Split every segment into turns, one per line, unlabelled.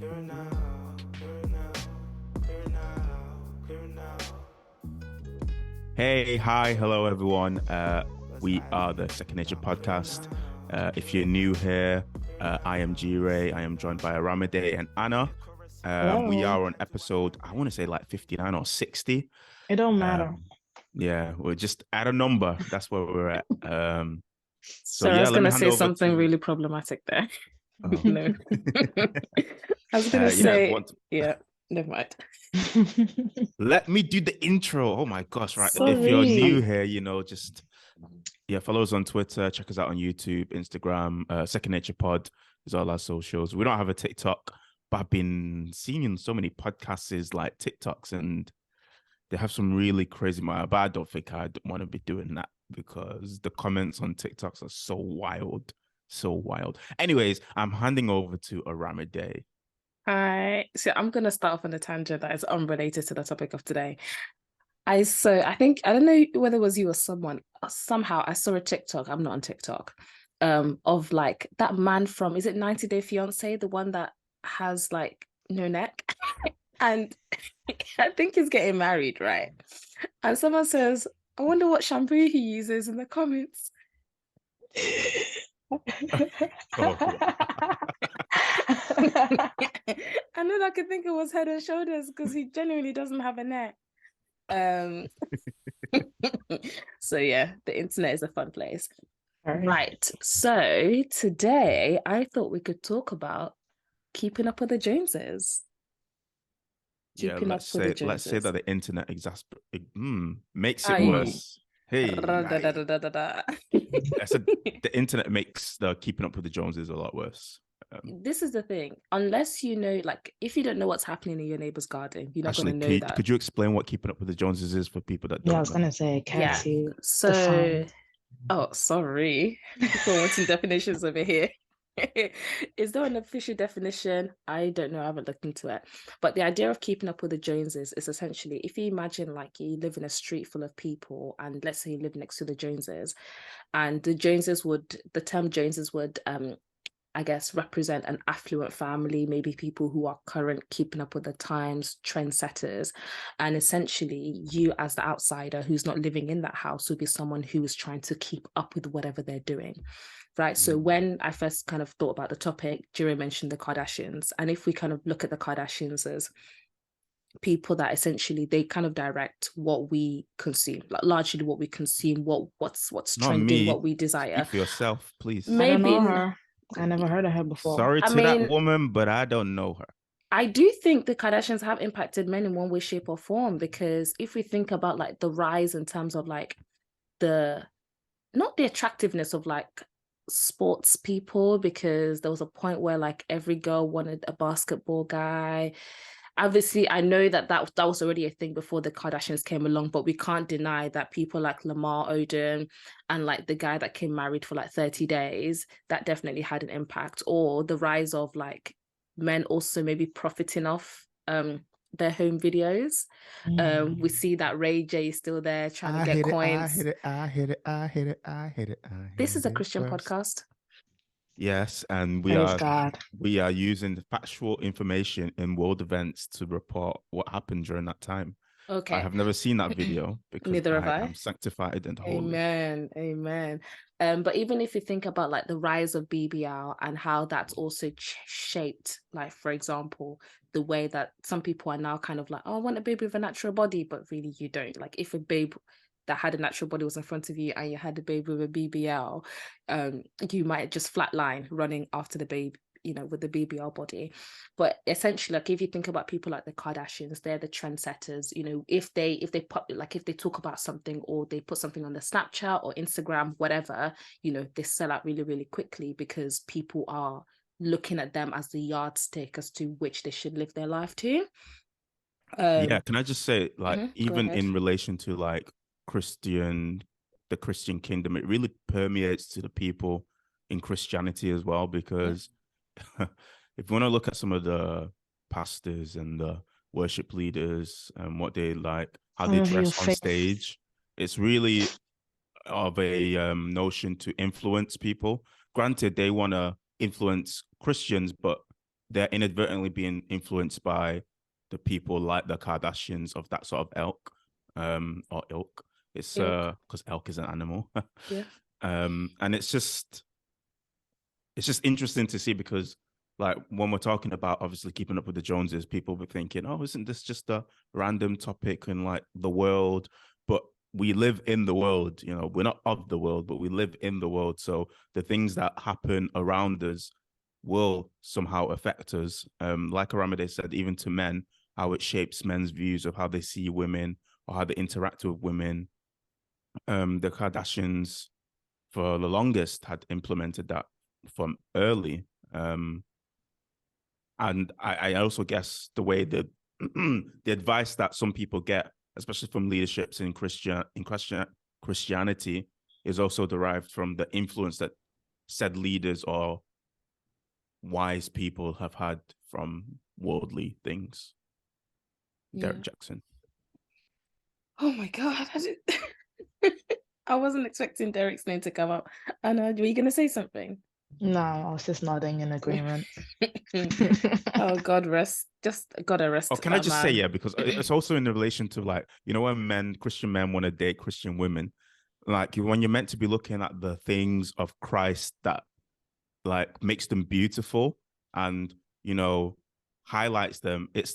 clearer now, clearer now, clearer now, clearer now.
Hey, hi, hello everyone. We are the Second Nature podcast. If you're new here, I am JIREH. I am joined by ARAMIDE and Anna. We
Hello.
are on episode, I want to say like 59 or 60.
It don't matter.
Um, yeah, we're just at a number. That's where we're at. So
So I
yeah,
was
let me
gonna
hand
say
over
something
to.
really problematic there.
Oh.
No. I was gonna
Yeah,
say,
want
yeah, never mind.
let me do the intro. Oh my gosh, right. If you're new
Sorry.
here, just follow us on Twitter, check us out on YouTube, Instagram, Second Nature Pod is all our socials. We don't have a TikTok, but I've been seeing so many podcasts like TikToks, and they have some really crazy, but I don't think I'd want to be doing that because the comments on TikToks are so wild. So wild. Anyways, I'm handing over to Aramide.
Hi. So I'm gonna start off on a tangent that is unrelated to the topic of today. I think I don't know whether it was you or someone, somehow I saw a TikTok, I'm not on TikTok, of like that man from, is it 90 Day Fiance, the one that has like no neck? And I think he's getting married, right? And someone says, I wonder what shampoo he uses in the comments.
Oh,
And then I could think it was Head and Shoulders because he genuinely doesn't have a neck. So yeah, the internet is a fun place. Right. So today I thought we could talk about keeping up with the Joneses.
yeah,
Keeping up with the
let's say that
Joneses.
the internet makes it
Aye.
worse. Hey,
Da-da-da-da-da-da.
I said the internet makes the keeping up with the Joneses a lot worse.
This is the thing. Unless you know, like, if you don't know what's happening in your neighbor's garden, you're not
Actually,
going to know that.
could you explain what keeping up with the Joneses is for people that don't
Yeah, I was
know?
gonna say, can't you
So,
define?
oh, sorry. People wanting definitions over here. Is there an official definition? I don't know. I haven't looked into it. But the idea of keeping up with the Joneses is essentially if you imagine like you live in a street full of people, and let's say you live next to the Joneses, and the term Joneses would I guess, represent an affluent family, maybe people who are current, keeping up with the times, trendsetters. And essentially, you as the outsider who's not living in that house would be someone who is trying to keep up with whatever they're doing. Right. So when I first kind of thought about the topic, JIREH mentioned the Kardashians. And if we kind of look at the Kardashians as people that essentially they kind of direct what we consume, like largely what we consume, what's
Not
trending,
me.
what we desire.
Speak for yourself, please.
I don't know
Maybe
her. I never heard of her before.
Sorry
I
to that
mean,
woman, but I don't know her.
I do think the Kardashians have impacted men in one way, shape, or form, because if we think about like the rise in terms of like the not the attractiveness of like sports people, because there was a point where like every girl wanted a basketball guy. Obviously, I know that was already a thing before the Kardashians came along, but we can't deny that people like Lamar Odom and like the guy that came married for like 30 days, that definitely had an impact. Or the rise of like men also maybe profiting off their home videos. We see that Ray J is still there trying to get coins.
I hit it.
This is a Christian podcast.
Yes, and
Praise God.
we are using the factual information in world events to report what happened during that time.
Okay.
I have never seen that video because
Neither have
I
I.
am sanctified and holy.
Amen. But even if you think about like the rise of BBL and how that's also shaped, like for example, the way that some people are now kind of like, oh, I want a baby with a natural body, but really you don't. Like if a babe that had a natural body was in front of you and you had a baby with a BBL, you might just flatline running after the baby, with the BBL body. But essentially, like if you think about people like the Kardashians, they're the trendsetters. If they talk about something or they put something on the Snapchat or Instagram, whatever, they sell out really, really quickly because people are looking at them as the yardstick as to which they should live their life to.
Yeah, can I just say, like, even
ahead.
in relation to like the Christian kingdom, it really permeates to the people in Christianity as well, because if you want to look at some of the pastors and the worship leaders and what they like, how they dress on stage, it's really of a notion to influence people. Granted, they want to influence Christians, but they're inadvertently being influenced by the people like the Kardashians of that sort of elk, or ilk. It's
Ilk.
because elk is an animal.
Yeah.
And it's just interesting to see, because like when we're talking about obviously keeping up with the Joneses, people be thinking, oh, isn't this just a random topic in like the world? But we live in the world, you know, we're not of the world, but we live in the world. So the things that happen around us will somehow affect us. Like Aramide said, even to men, how it shapes men's views of how they see women or how they interact with women. The Kardashians, for the longest, had implemented that from early. And I also guess the way that the advice that some people get, especially from leaderships in Christianity, is also derived from the influence that said leaders or wise people have had from worldly things. Derek Jackson.
Oh my God. I wasn't expecting Derek's name to come up. Anna, were you going to say something?
No, I was just nodding in agreement.
Oh, God rest. Just gotta rest.
Oh, can I
that
just say,
man.
yeah, because it's also in relation to, like, you know, when Christian men want to date Christian women, like when you're meant to be looking at the things of Christ that like makes them beautiful and, you know, highlights them, it's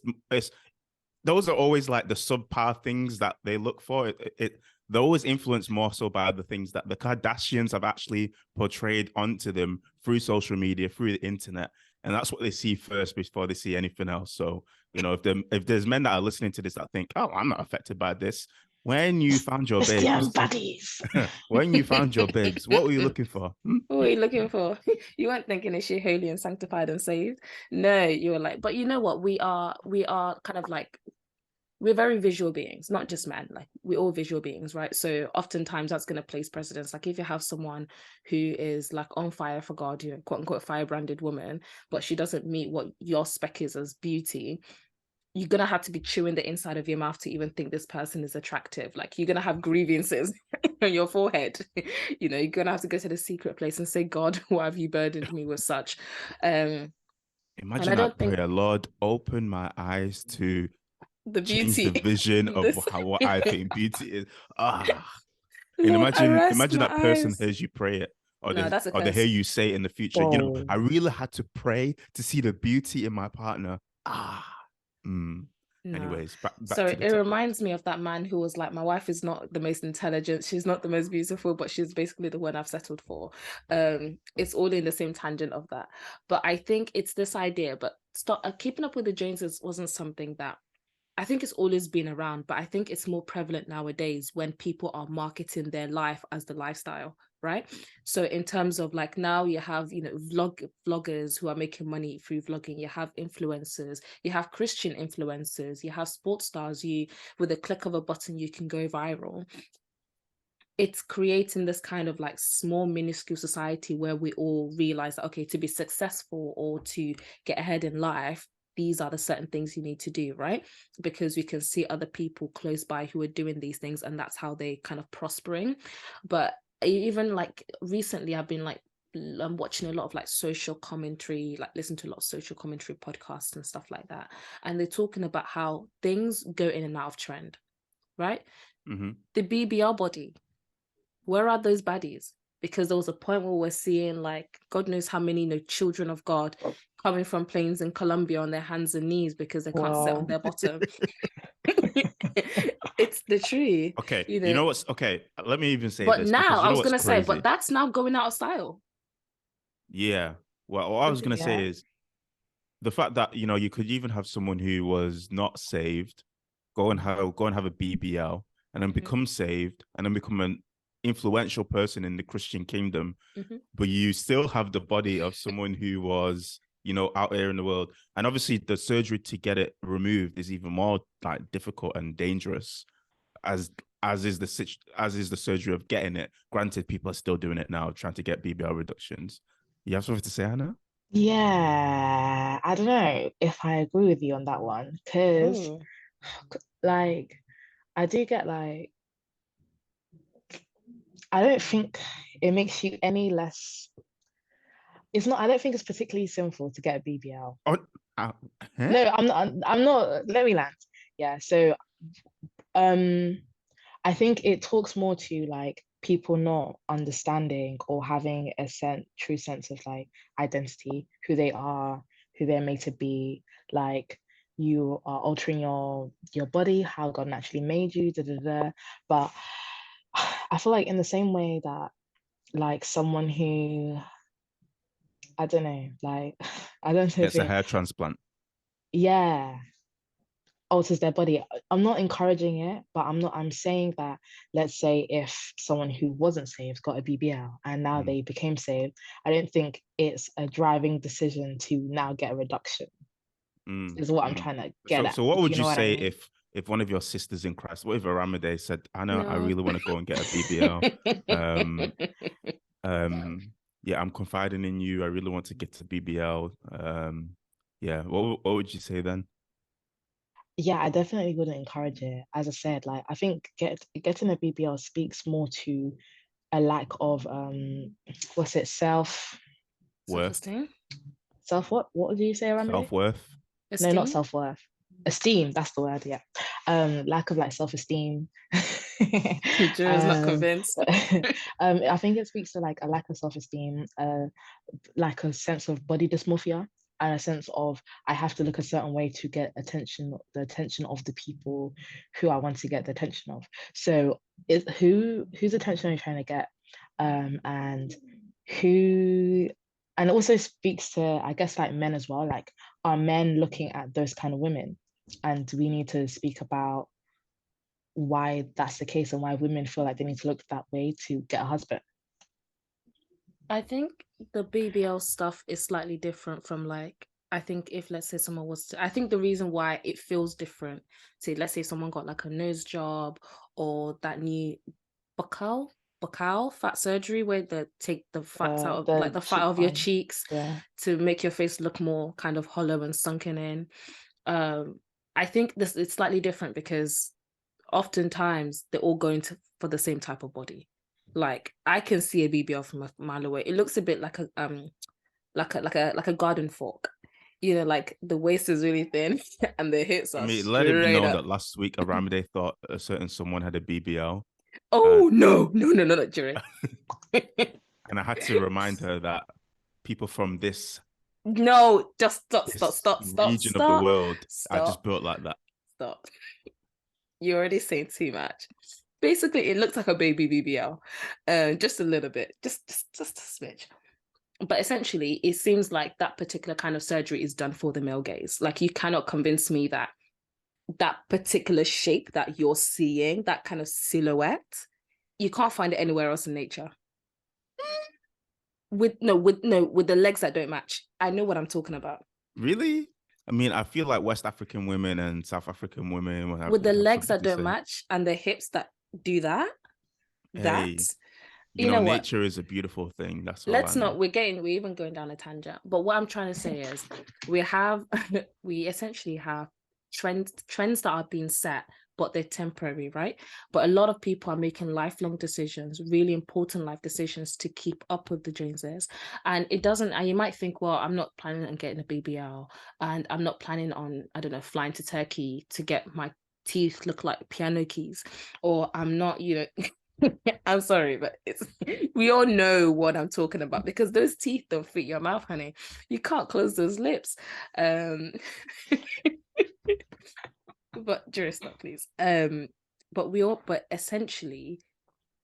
those are always like the subpar things that they look for. They're always influenced more so by the things that the Kardashians have actually portrayed onto them through social media, through the internet. And that's what they see first before they see anything else. So, you know, if there's men that are listening to this that think, oh, I'm not affected by this. When you found your
Christian
babes,
buddies.
when you found your babes, what were you looking for?
What were you looking for? You weren't thinking, is she holy and sanctified and saved? No, you were like, but you know what? We are kind of like, we're very visual beings, not just men. Like, we're all visual beings, right? So oftentimes that's going to place precedence. Like if you have someone who is like on fire for God, you know, quote unquote firebranded woman, but she doesn't meet what your spec is as beauty, you're gonna have to be chewing the inside of your mouth to even think this person is attractive. Like you're gonna have grievances on your forehead. You know, you're gonna have to go to the secret place and say, God, why have you burdened me with such? And
Imagine
I
that
don't think
prayer, Lord, open my eyes to
the
change
beauty,
the vision of
this,
what I think beauty is. And
Lord, arrest
imagine
my
that person
eyes.
hears you pray it,
No, that's a
or they hear
curse.
you say it in the future. You know,
Whoa.
I really had to pray to see the beauty in my partner.
No.
Anyways, back
So
to the
it
topic.
reminds me of that man who was like, my wife is not the most intelligent, she's not the most beautiful, but she's basically the one I've settled for. It's all in the same tangent of that. But I think it's this idea, but keeping up with the Joneses wasn't something that I think it's always been around, but I think it's more prevalent nowadays when people are marketing their life as the lifestyle, right? So in terms of like now you have, you know, vloggers who are making money through vlogging, you have influencers, you have Christian influencers, you have sports stars, you with a click of a button you can go viral. It's creating this kind of like small minuscule society where we all realize that, okay, to be successful or to get ahead in life, these are the certain things you need to do, right? Because we can see other people close by who are doing these things and that's how they kind of prospering. But even like recently I've been like, I'm watching a lot of like social commentary, like listen to a lot of social commentary podcasts and stuff like that. And they're talking about how things go in and out of trend, right?
Mm-hmm.
The BBL body, where are those baddies? Because there was a point where we're seeing like God knows how many, you know, children of God coming from plains in Colombia on their hands and knees because they can't sit on
Wow.
their bottom. It's the truth,
Okay,
you
you
know.
know what's okay? Let me even say
But
this,
now
because
I
you know
was
what's
gonna say,
crazy?
but that's now going out of style.
Yeah. Well, what I was gonna
Yeah.
say is the fact that, you know, you could even have someone who was not saved go and have a BBL and then become saved and then become an influential person in the Christian kingdom, but you still have the body of someone who was, you know, out there in the world. And obviously the surgery to get it removed is even more like difficult and dangerous as is the surgery of getting it. Granted, people are still doing it now, trying to get BBL reductions. You have something to say, Hannah?
Yeah, I don't know if I agree with you on that one because,
Oh,
like, I do get like, I don't think it makes you any less. it's not. I don't think it's particularly sinful to get a BBL.
Oh, huh?
No, I'm not. Let me land. Yeah. So, I think it talks more to like people not understanding or having a true sense of like identity, who they are, who they're made to be. Like you are altering your body, how God naturally made you, da da da. But I feel like in the same way that like someone who, I don't know, like I don't know if
It's a
it,
hair transplant.
yeah, alters their body. I'm not encouraging it, but I'm saying that, let's say if someone who wasn't saved got a BBL and now they became saved, I don't think it's a driving decision to now get a reduction, is what I'm trying to get at.
So what
Do
would
you
you
know what I
say
mean?
if one of your sisters in Christ, what if Aramide said, Anna, I
No.
really want to go and get a BBL. Yeah, I'm confiding in you. I really want to get to BBL. Yeah, what would you say then?
Yeah, I definitely wouldn't encourage it. As I said, like I think getting a BBL speaks more to a lack of what's it,
Worth,
Self-esteem.
What do you say, Ramide?
self-worth.
No, not
Esteem.
self-worth. Esteem, that's the word, yeah. Lack of like self-esteem.
Joe's not convinced.
I think it speaks to like a lack of self-esteem, like a sense of body dysmorphia, and a sense of I have to look a certain way to get the attention of the people who I want to get the attention of. So whose attention are you trying to get? And who and it also speaks to, I guess, like men as well. Like, are men looking at those kind of women? And we need to speak about why that's the case and why women feel like they need to look that way to get a husband.
I think the BBL stuff is slightly different from like, I think if let's say someone was to, I think the reason why it feels different, say let's say someone got like a nose job or that new buccal fat surgery where they take the fats out of like the fat of your cheeks to make your face look more kind of hollow and sunken in. I think this it's slightly different because oftentimes they're all going for the same type of body. Like I can see a BBL from a mile away. It looks a bit like a garden fork. You know, like the waist is really thin and the hips are
Let it be known
up.
that last week Aramide thought a certain someone had a BBL.
Oh no, JIREH.
And I had to remind her that people from this
No, just stop
region of the world are just
stop.
built like that.
Stop. You're already saying too much. Basically, it looks like a baby BBL, just a little bit, just a smidge. But essentially, it seems like that particular kind of surgery is done for the male gaze. Like you cannot convince me that that particular shape that you're seeing, that kind of silhouette, you can't find it anywhere else in nature. With the legs that don't match. I know what I'm talking about.
Really? I mean, I feel like West African women and South African women
with the legs that don't match and the hips that do that.
Hey, you know nature is a beautiful thing. That's all.
We're even going down a tangent. But what I'm trying to say is we essentially have trends that are being set, but they're temporary, right? But a lot of people are making lifelong decisions, really important life decisions to keep up with the Joneses. And you might think, well, I'm not planning on getting a BBL and I'm not planning on, I don't know, flying to Turkey to get my teeth look like piano keys, or I'm not, I'm sorry, but we all know what I'm talking about because those teeth don't fit your mouth, honey. You can't close those lips. But JIREH, stop, please. But essentially,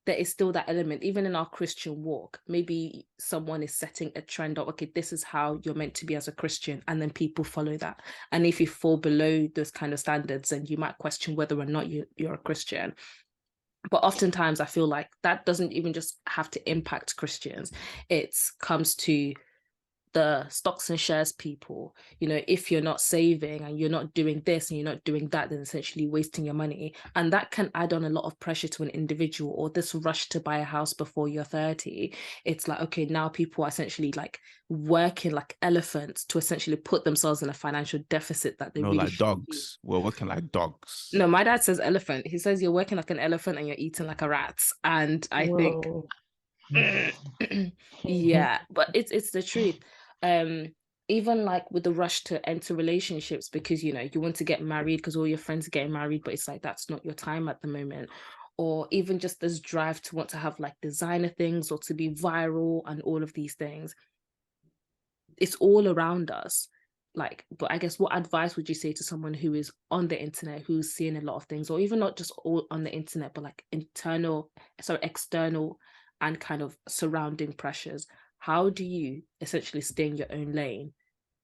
there is still that element, even in our Christian walk. Maybe someone is setting a trend of, okay, this is how you're meant to be as a Christian, and then people follow that. And if you fall below those kind of standards, then you might question whether or not you're a Christian. But oftentimes I feel like that doesn't even just have to impact Christians. It comes to the stocks and shares people. If you're not saving and you're not doing this and you're not doing that, then essentially wasting your money. And that can add on a lot of pressure to an individual, or this rush to buy a house before you're 30. It's like, okay, now people are essentially like working like elephants to essentially put themselves in a financial deficit that they really
like dogs. We're working like dogs.
No, my dad says elephant. He says you're working like an elephant and you're eating like a rat. And I think Yeah, but it's the truth. Even like with the rush to enter relationships because you want to get married because all your friends are getting married, but it's like that's not your time at the moment. Or even just this drive to want to have like designer things or to be viral and all of these things. It's all around us. Like, but I guess what advice would you say to someone who is on the internet, who's seeing a lot of things, or even not just all on the internet, but like external and kind of surrounding pressures? How do you essentially stay in your own lane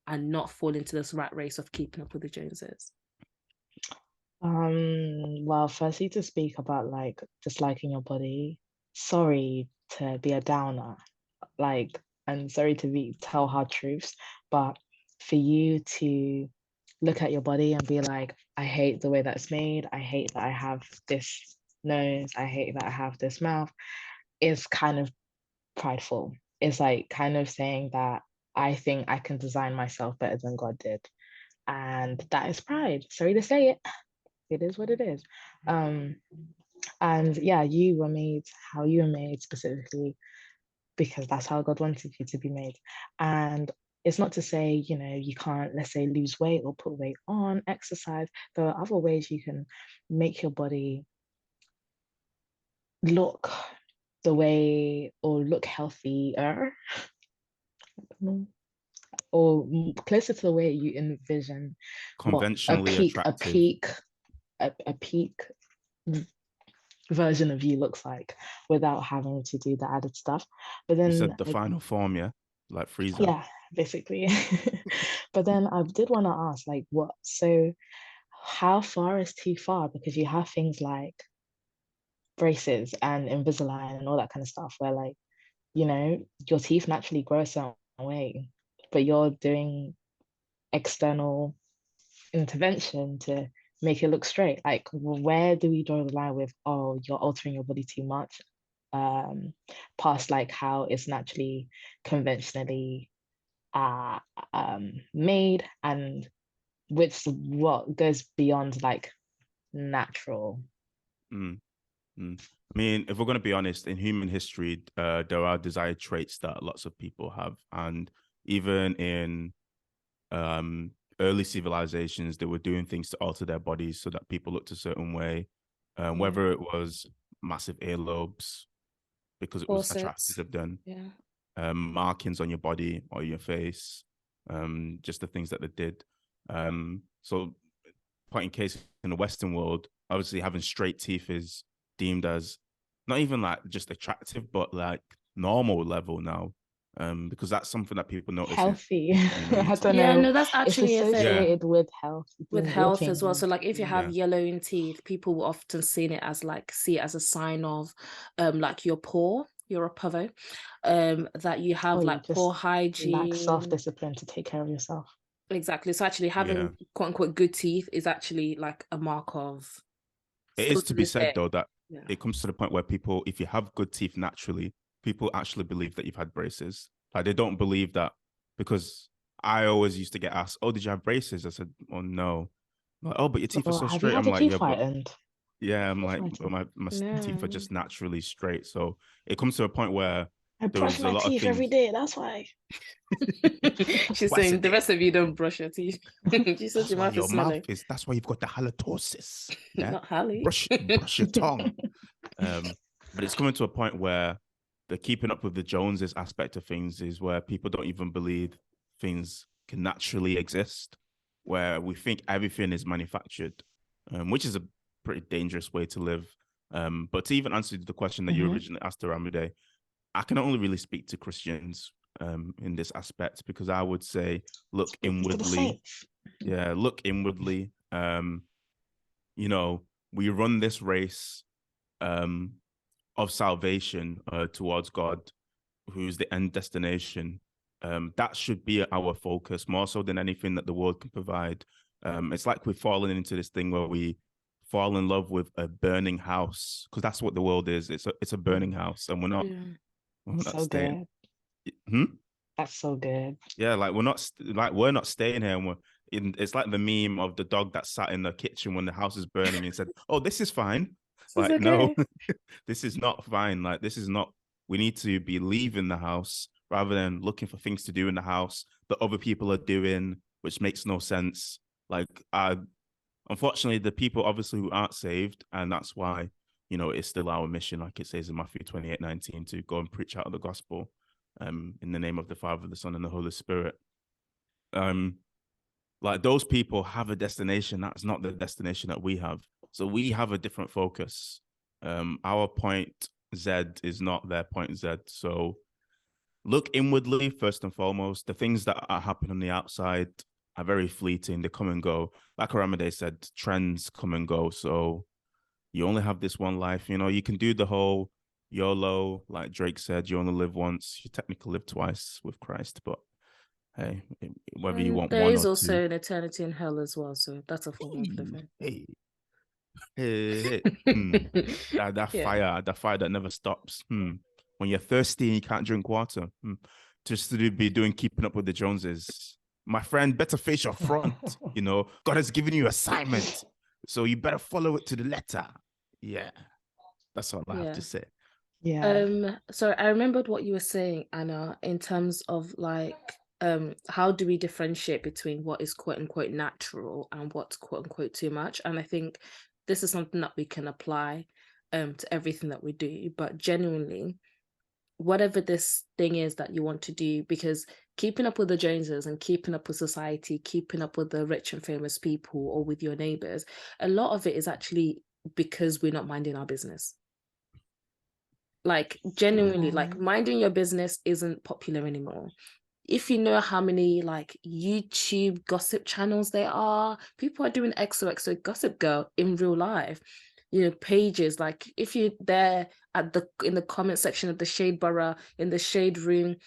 and not fall into this rat race of keeping up with the Joneses?
Well, firstly, to speak about like disliking your body, sorry to be a downer, like, and sorry to tell hard truths, but for you to look at your body and be like, I hate the way that's made, I hate that I have this nose, I hate that I have this mouth, is kind of prideful. It's like kind of saying that I think I can design myself better than God did. And that is pride. Sorry to say it. It is what it is. And yeah, you were made how you were made specifically because that's how God wanted you to be made. And it's not to say, you can't, let's say, lose weight or put weight on, exercise. There are other ways you can make your body look the way or look healthier or closer to the way you envision what
Conventionally attractive.
a peak version of you looks like without having to do the added stuff. But
You
then
said the final form, yeah? Like freezer.
yeah, basically. But then I did want to ask, like, so how far is too far? Because you have things like braces and Invisalign and all that kind of stuff where like, your teeth naturally grow a certain way, but you're doing external intervention to make it look straight. Like, where do we draw the line with, oh, you're altering your body too much, past like how it's naturally conventionally made, and what goes beyond like natural?
I mean, if we're going to be honest, in human history, there are desired traits that lots of people have. And even in early civilizations, they were doing things to alter their bodies so that people looked a certain way, whether it was massive earlobes, because it was
Corsets.
attractive then,
Yeah.
markings on your body or your face, just the things that they did. So, point in case in the Western world, obviously having straight teeth is deemed as not even like just attractive, but like normal level now. Because that's something that people notice
Healthy. I don't
Yeah,
know.
no, that's
It's
actually a thing
associated with health,
with health as well. So like if you have
Yeah.
yellowing teeth, people will often see it as a sign of like you're poor, you're a pavo, that you have
or you
like
just
poor
lack
hygiene.
self-discipline to take care of yourself.
Exactly. So actually having quote unquote good teeth is actually like a mark of
It
still
is
to
to be
this
said
day.
though that
Yeah.
it comes to the point where people, if you have good teeth naturally, people actually believe that you've had braces. Like they don't believe that, because I always used to get asked, "Oh, did you have braces?" I said, "Oh no." Like, "Oh, but your teeth are
Or
so
have you
straight."
had
I'm
your
like,
teeth
"Yeah, but
whitened?
yeah." I'm
Teeth
like,
whitened.
my teeth are
No.
just naturally straight. So it comes to a point where
I
there
brush
was a
my
lot of
teeth every
things.
day. That's why.
She's
Twice a
saying the
day.
rest of you don't brush your teeth. She says
That's
your
why
mouth
your
is
mouth
smelling.
is. That's why you've got the halitosis. Yeah,
Not Hallie.
brush your tongue. But it's coming to a point where the keeping up with the Joneses aspect of things is where people don't even believe things can naturally exist, where we think everything is manufactured, which is a pretty dangerous way to live. But to even answer the question that you originally asked, Aramide, I can only really speak to Christians in this aspect, because I would say, look
To the
inwardly.
saints.
Yeah, look inwardly. We run this race of salvation towards God, who's the end destination. That should be our focus more so than anything that the world can provide. It's like we've fallen into this thing where we fall in love with a burning house, because that's what the world is. It's a burning house, and we're not
So
staying.
good. That's so good.
Yeah, like we're not staying here, and it's like the meme of the dog that sat in the kitchen when the house is burning and said, "Oh, this is fine."
This is
Like, no,
okay.
this is not fine. Like, this is not We need to be leaving the house rather than looking for things to do in the house that other people are doing, which makes no sense. Like, unfortunately, the people obviously who aren't saved, and that's why, it's still our mission, like it says in Matthew 28:19, to go and preach out of the gospel in the name of the Father, the Son, and the Holy Spirit. Like, those people have a destination that's not the destination that we have. So we have a different focus. Our point Z is not their point Z. So look inwardly first and foremost. The things that are happening on the outside are very fleeting. They come and go. Like ARAMIDE said, trends come and go. So you only have this one life. You can do the whole YOLO, like Drake said, you only live once. You technically live twice with Christ, but hey, whether you want
There
one
is
or
also
two.
an eternity in hell as well, so that's a form of living.
Hey. That
Yeah.
fire that never stops. When you're thirsty and you can't drink water, just to be doing keeping up with the Joneses. My friend, better face your front. God has given you assignment, so you better follow it to the letter. Yeah, that's all I have to say.
Yeah.
So I remembered what you were saying, Anna, in terms of like how do we differentiate between what is quote unquote natural and what's quote unquote too much? And I think this is something that we can apply to everything that we do, but genuinely, whatever this thing is that you want to do, because keeping up with the Joneses and keeping up with society, keeping up with the rich and famous people or with your neighbors, a lot of it is actually because we're not minding our business. Like, genuinely, like minding your business isn't popular anymore. If you know how many like YouTube gossip channels there are, people are doing XOXO Gossip Girl in real life. Pages, like if you're there in the comment section of the Shade Borough, in the Shade Room,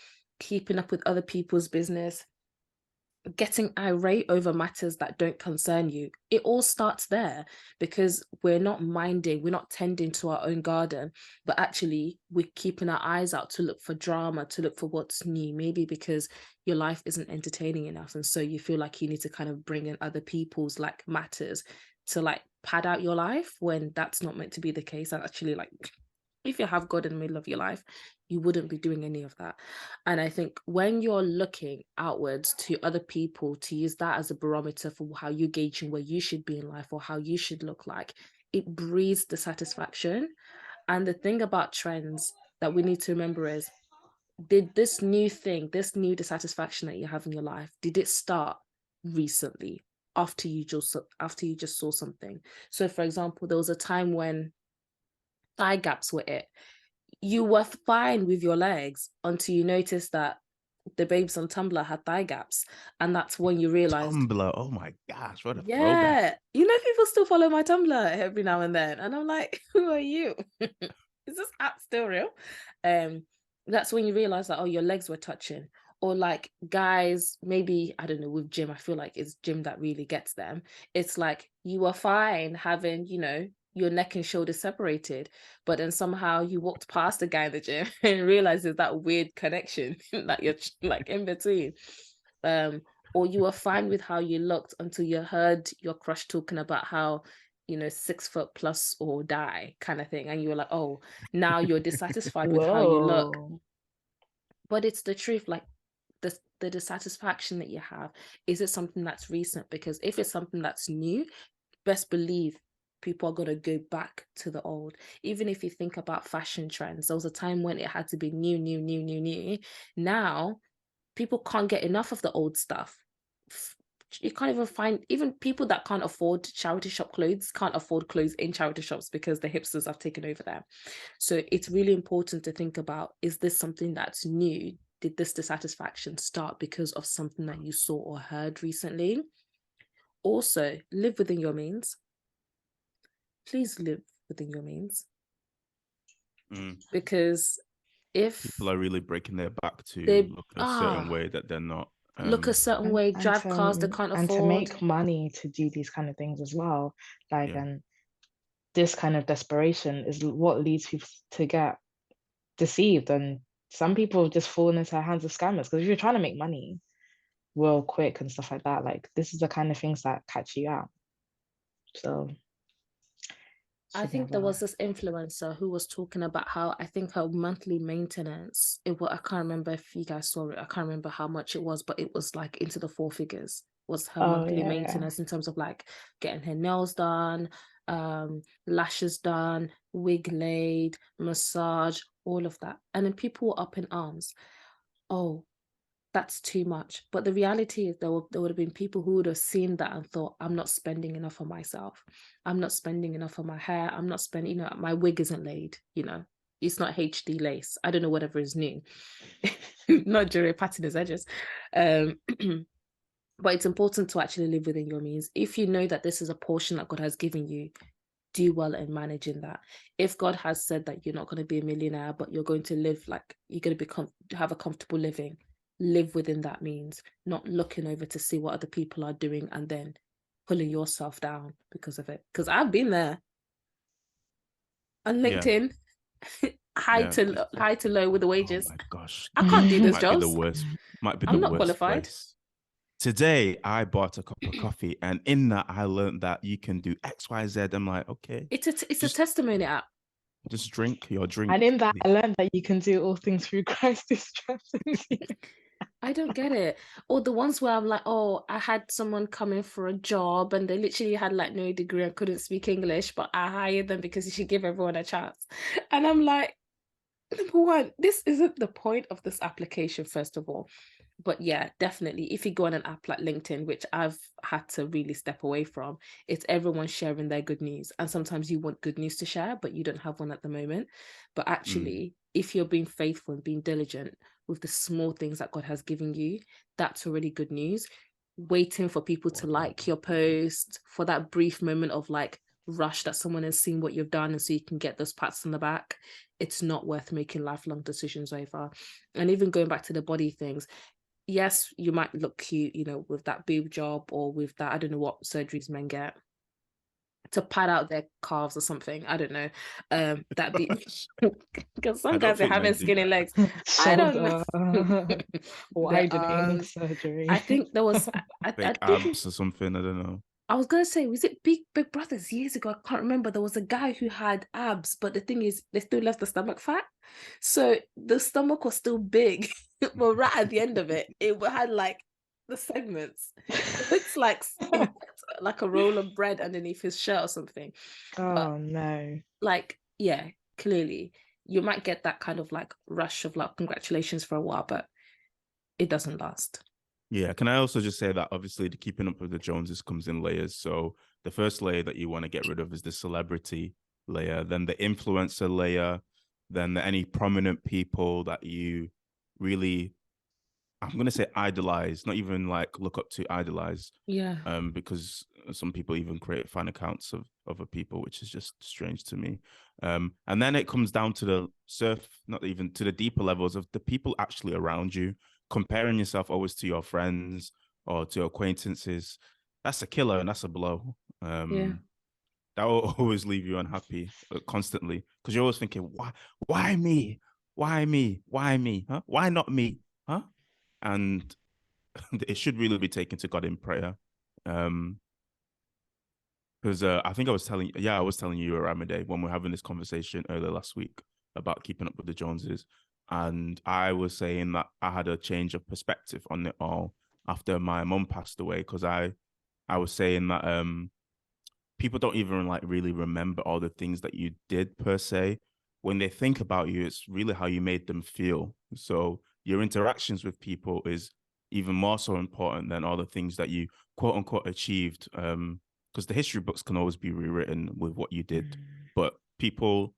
keeping up with other people's business, getting irate over matters that don't concern you, it all starts there, because we're not tending to our own garden, but actually we're keeping our eyes out to look for drama, to look for what's new, maybe because your life isn't entertaining enough, and so you feel like you need to kind of bring in other people's like matters to like pad out your life, when that's not meant to be the case. And actually, like, if you have God in the middle of your life, you wouldn't be doing any of that. And I think when you're looking outwards to other people to use that as a barometer for how you're gauging where you should be in life or how you should look like, it breeds dissatisfaction. And the thing about trends that we need to remember is, did this new dissatisfaction that you have in your life, did it start recently after you just saw something? So for example, there was a time when thigh gaps were it. You were fine with your legs until you noticed that the babes on Tumblr had thigh gaps, and that's when you realized.
Tumblr, oh my gosh, what a throwback!
Yeah, people still follow my Tumblr every now and then, and I'm like, who are you? Is this app still real? That's when you realize that, oh, your legs were touching. Or like guys, maybe, I don't know, with gym, I feel like it's gym that really gets them. It's like you were fine having, your neck and shoulders separated, but then somehow you walked past a guy in the gym and realized there's that weird connection that you're like in between. Or you were fine with how you looked until you heard your crush talking about how 6 foot plus or die kind of thing, and you were like, oh, now you're dissatisfied with how you look. But it's the truth, like the dissatisfaction that you have, is it something that's recent? Because if it's something that's new, best believe people are going to go back to the old. Even if you think about fashion trends, there was a time when it had to be new. Now people can't get enough of the old stuff. You can't even find, even people that can't afford charity shop clothes can't afford clothes in charity shops because the hipsters have taken over them. So it's really important to think about, is this something that's new? Did this dissatisfaction start because of something that you saw or heard recently? Also, live within your means. Please live within your means. Because if
people are really breaking their back to look a certain way that they're not,
look a certain way, drive cars they can't afford,
and to make money to do these kind of things as well, like, and this kind of desperation is what leads people to get deceived, and some people just falling into the hands of scammers, because if you're trying to make money real quick and stuff like that, like, this is the kind of things that catch you out. So
I think there was this influencer who was talking about how I think her monthly maintenance, I can't remember if you guys saw it. I can't remember how much it was, but it was like into the 4 figures was her monthly maintenance in terms of like getting her nails done, lashes done, wig laid, massage, all of that. And then people were up in arms. Oh, that's too much. But the reality is there would have been people who would have seen that and thought, I'm not spending enough on myself. I'm not spending enough on my hair. I'm not spending, my wig isn't laid, it's not HD lace. I don't know, whatever is new. Not JIREH patting his edges. But it's important to actually live within your means. If you know that this is a portion that God has given you, do well in managing that. If God has said that you're not going to be a millionaire, but you're going to live like you're going to have a comfortable living, live within that means, not looking over to see what other people are doing and then pulling yourself down because of it. Because I've been there on LinkedIn, high to low with the wages.
Oh my gosh,
I can't do this,
might be the
Jones.
worst. Might be
I'm
the
not
worst
qualified.
place. Today, I bought a cup of coffee, and in that, I learned that you can do X, Y, Z. I'm like, okay,
It's a testimony app.
just drink your drink.
And in that,
please.
I learned that you can do all things through Christ who strengthens you.
I don't get it. Or the ones where I'm like, oh, I had someone come in for a job and they literally had like no degree and couldn't speak English, but I hired them because you should give everyone a chance. And I'm like, number one, this isn't the point of this application, first of all. But yeah, definitely, if you go on an app like LinkedIn, which I've had to really step away from, it's everyone sharing their good news. And sometimes you want good news to share, but you don't have one at the moment. But actually, if you're being faithful and being diligent with the small things that God has given you, that's already good news. Waiting for people to like your post, for that brief moment of like rush that someone has seen what you've done and so you can get those pats on the back, it's not worth making lifelong decisions over. And even going back to the body things, yes, you might look cute, with that boob job or with that, I don't know what surgeries men get to pad out their calves or something. I don't know. That be because some guys are having skinny legs. I don't know.
Shoulder widening surgery.
I think there was I
Fake
think
abs or something. I don't know.
I was gonna say, was it Big Brothers years ago? I can't remember. There was a guy who had abs, but the thing is, they still left the stomach fat, so the stomach was still big, but right at the end of it, it had like the segments. It looks like like a roll of bread underneath his shirt or something.
Oh no!
Like, yeah, clearly you might get that kind of like rush of like congratulations for a while, but it doesn't last.
Yeah, can I also just say that obviously the keeping up with the Joneses comes in layers. So the first layer that you want to get rid of is the celebrity layer, then the influencer layer, then any prominent people that you really, I'm going to say idolize, not even like look up to, idolize.
Yeah.
Because some people even create fan accounts of other people, which is just strange to me. And then it comes down to not even to the deeper levels of the people actually around you. Comparing yourself always to your friends or to acquaintances, that's a killer and that's a blow.
Yeah.
That will always leave you unhappy constantly because you're always thinking, why me? Why me? Why me? Huh? Why not me? Huh? And it should really be taken to God in prayer. Because I think I was telling you, ARAMIDE, when we were having this conversation earlier last week about keeping up with the Joneses. And I was saying that I had a change of perspective on it all after my mum passed away, because I was saying that people don't even like really remember all the things that you did per se. When they think about you, it's really how you made them feel. So your interactions with people is even more so important than all the things that you quote unquote achieved. Because the history books can always be rewritten with what you did, but people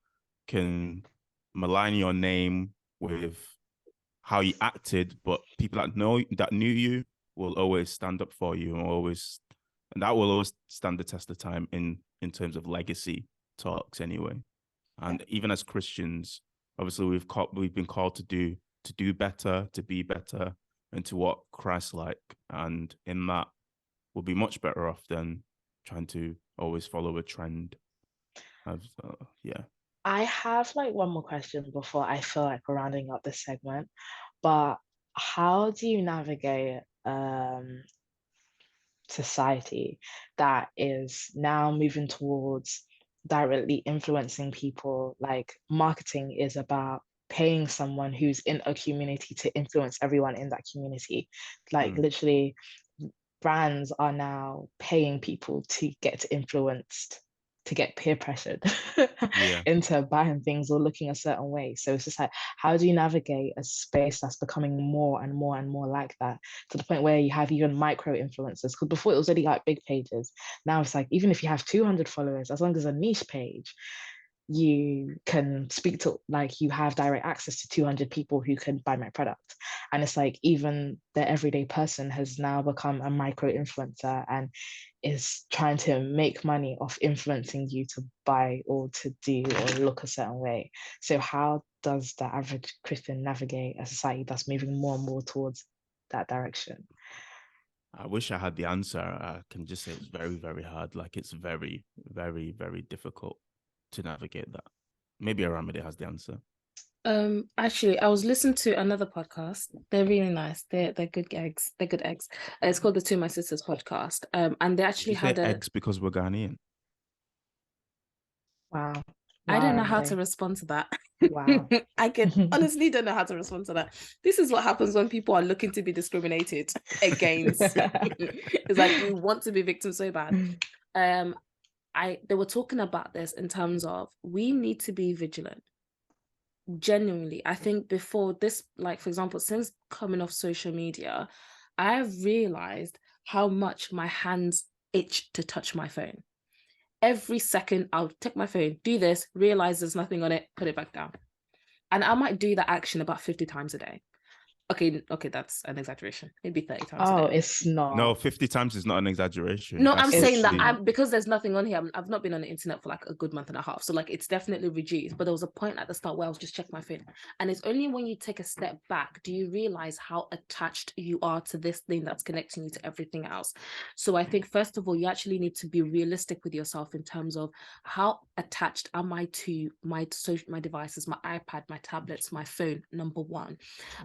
can malign your name with how you acted, but people that knew you will always stand up for you and that will always stand the test of time in terms of legacy talks anyway. And even as Christians, obviously we've been called to do better, to be better, and to walk Christ-like. And in that, we'll be much better off than trying to always follow a trend. Yeah.
I have like one more question before I feel like we're rounding up this segment, but how do you navigate society that is now moving towards directly influencing people. Like marketing is about paying someone who's in a community to influence everyone in that community. Like literally, brands are now paying people to get influenced, to get peer pressured
Yeah.
into buying things or looking a certain way. So it's just like, how do you navigate a space that's becoming more and more and more like that, to the point where you have even micro influencers? Because before it was already like big pages. Now it's like, even if you have 200 followers, as long as a niche page, you can speak to, like, you have direct access to 200 people who can buy my product. And it's like, even the everyday person has now become a micro influencer and is trying to make money off influencing you to buy or to do or look a certain way. So how does the average Christian navigate a society that's moving more and more towards that direction?
I wish I had the answer. I can just say it's very, very hard. Like, it's very, very, very difficult to navigate that. Maybe Aramide has the answer.
Actually, I was listening to another podcast. They're really nice. They're good eggs. They're good eggs. It's called the Two My Sisters podcast. And they
Did
actually
you say
had a.
eggs because we're Ghanaian?
Wow.
I don't know
Wow,
how to
Aramide.
respond to that.
Wow.
I can honestly don't know how to respond to that. This is what happens when people are looking to be discriminated against. It's like we want to be victims so bad. They were talking about this in terms of we need to be vigilant. Genuinely, I think before this, like for example, since coming off social media, I have realized how much my hands itch to touch my phone. Every second I'll take my phone, do this, realize there's nothing on it, put it back down. And I might do that action about 50 times a day. Okay, that's an exaggeration. Maybe 30 times a
Oh,
day.
it's not.
No, 50 times is not an exaggeration.
No,
That's
I'm saying that
literally-
because there's nothing on here. I've not been on the internet for like a good month and a half, so like it's definitely reduced. But there was a point at the start where I was just checking my phone, and it's only when you take a step back do you realize how attached you are to this thing that's connecting you to everything else. So I think first of all, you actually need to be realistic with yourself in terms of how attached am I to my devices, my iPad, my tablets, my phone. Number one.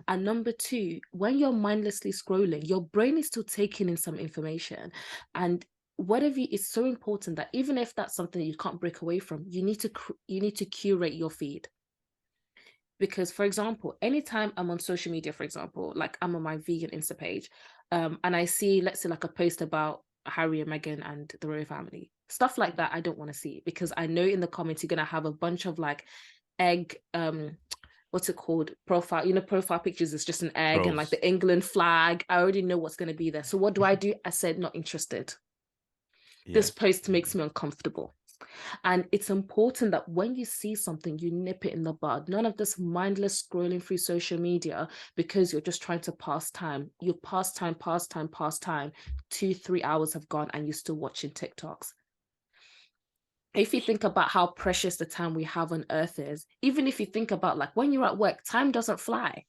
And number two, when you're mindlessly scrolling, your brain is still taking in some information. And whatever, it's so important that even if that's something that you can't break away from, you need to curate your feed. Because, for example, anytime I'm on social media, for example, like I'm on my vegan Insta page, and I see, let's say, like a post about Harry and Meghan and the royal family, stuff like that, I don't want to see, because I know in the comments you're gonna have a bunch of like egg, what's it called? Profile pictures. It's just an egg and like the England flag. I already know what's going to be there. So what do? I said, not interested.
Yeah.
This post makes me uncomfortable. And it's important that when you see something, you nip it in the bud. None of this mindless scrolling through social media because you're just trying to pass time. You pass time. 2-3 hours have gone and you're still watching TikToks. If you think about how precious the time we have on earth is, even if you think about like when you're at work, time doesn't fly